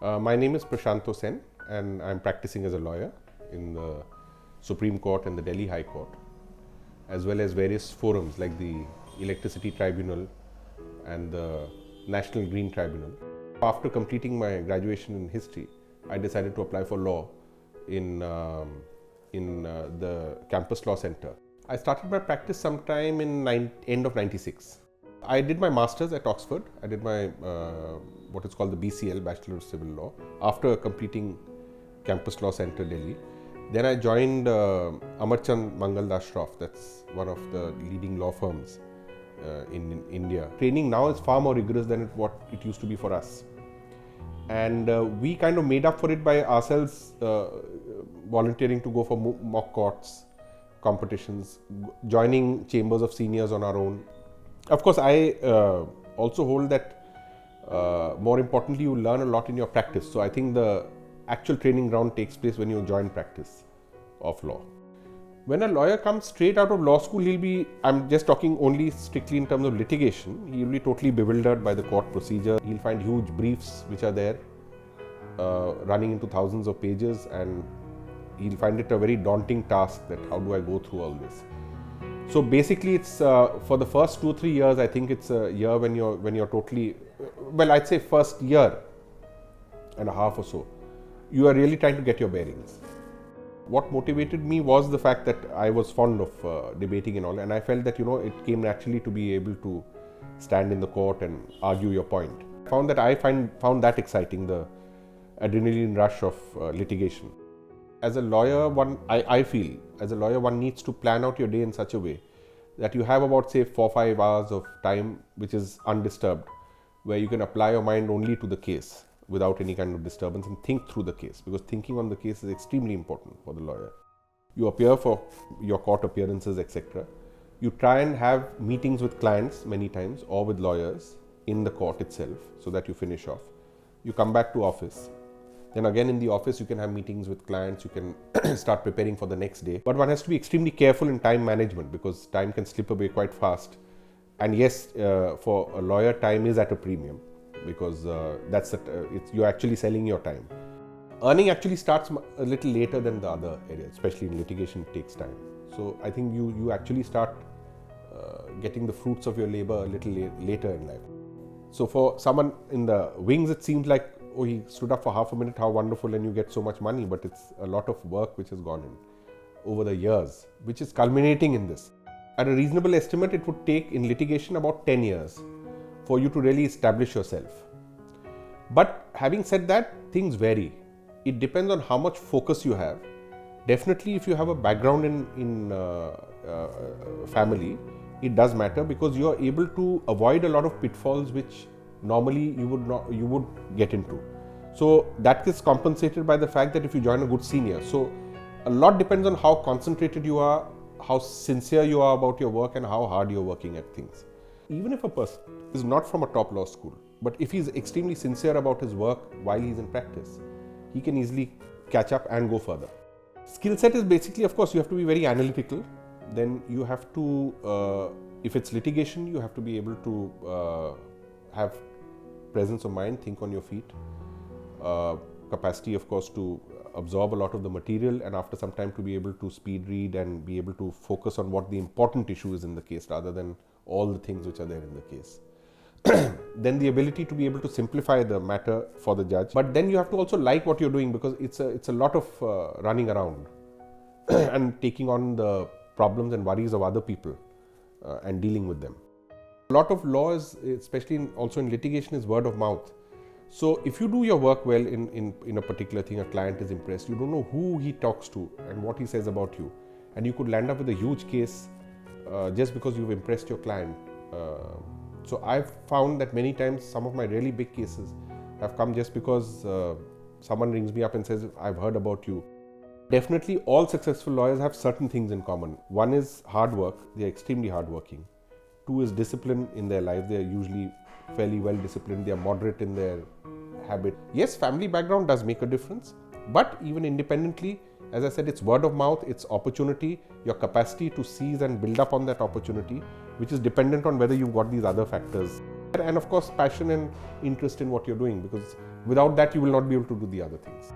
My name is Prashant Sen and I'm practicing as a lawyer in the Supreme Court and the Delhi High Court, as well as various forums like the Electricity Tribunal and the National Green Tribunal. After completing my graduation in history, I decided to apply for law in the Campus Law Center. I started my practice sometime in end of '96. I did my master's at Oxford. I did my what is called the BCL, Bachelor of Civil Law, after completing Campus Law Center, Delhi. Then I joined Amarchand Mangaldas Shroff. That's one of the leading law firms in India. Training now is far more rigorous than what it used to be for us. And we kind of made up for it by ourselves volunteering to go for mock courts, competitions, joining chambers of seniors on our own. Of course, I also hold that more importantly, you learn a lot in your practice. So I think the actual training ground takes place when you join practice of law. When a lawyer comes straight out of law school, I'm just talking only strictly in terms of litigation, he'll be totally bewildered by the court procedure. He'll find huge briefs which are there, running into thousands of pages, and he'll find it a very daunting task that how do I go through all this. So basically it's for the first 2-3 years, I think it's a year when you're totally, well, I'd say first year and a half or so, you are really trying to get your bearings. What motivated me was the fact that I was fond of debating and all, and I felt that it came naturally to be able to stand in the court and argue your point. I found that I found that exciting, the adrenaline rush of litigation. As a lawyer, I feel as a lawyer one needs to plan out your day in such a way that you have about say 4-5 hours of time which is undisturbed, where you can apply your mind only to the case without any kind of disturbance and think through the case, because thinking on the case is extremely important for the lawyer. You appear for your court appearances, etc. You try and have meetings with clients many times or with lawyers in the court itself so that you finish off. You come back to office. Then again in the office you can have meetings with clients, you can start preparing for the next day. But one has to be extremely careful in time management because time can slip away quite fast. And yes, for a lawyer, time is at a premium because you're actually selling your time. Earning actually starts a little later than the other areas, especially in litigation it takes time. So I think you actually start getting the fruits of your labor a little later in life. So for someone in the wings, it seems like, oh, he stood up for half a minute, how wonderful, and you get so much money, but it's a lot of work which has gone in over the years, which is culminating in this. At a reasonable estimate, it would take in litigation about 10 years for you to really establish yourself. But having said that, things vary. It depends on how much focus you have. Definitely, if you have a background in family, it does matter because you are able to avoid a lot of pitfalls which normally you would get into. So that is compensated by the fact that if you join a good senior. So a lot depends on how concentrated you are, how sincere you are about your work, and how hard you're working at things. Even if a person is not from a top law school, but if he's extremely sincere about his work while he's in practice, he can easily catch up and go further. Skill set is basically, of course, you have to be very analytical. Then you have to, if it's litigation, you have to be able to have presence of mind, think on your feet, capacity, of course, to absorb a lot of the material, and after some time to be able to speed read and be able to focus on what the important issue is in the case rather than all the things which are there in the case. Then the ability to be able to simplify the matter for the judge, but then you have to also like what you're doing because it's a lot of running around and taking on the problems and worries of other people and dealing with them. A lot of law is, especially also in litigation, is word of mouth. So if you do your work well in a particular thing, a client is impressed, you don't know who he talks to and what he says about you, and you could land up with a huge case just because you've impressed your client. So I've found that many times some of my really big cases have come just because someone rings me up and says, I've heard about you. Definitely all successful lawyers have certain things in common. One is hard work, they're extremely hardworking. Two is discipline in their life, they're usually fairly well disciplined, they are moderate in their habit. Yes, family background does make a difference, but even independently, as I said, it's word of mouth, it's opportunity, your capacity to seize and build up on that opportunity, which is dependent on whether you've got these other factors. And of course, passion and interest in what you're doing, because without that, you will not be able to do the other things.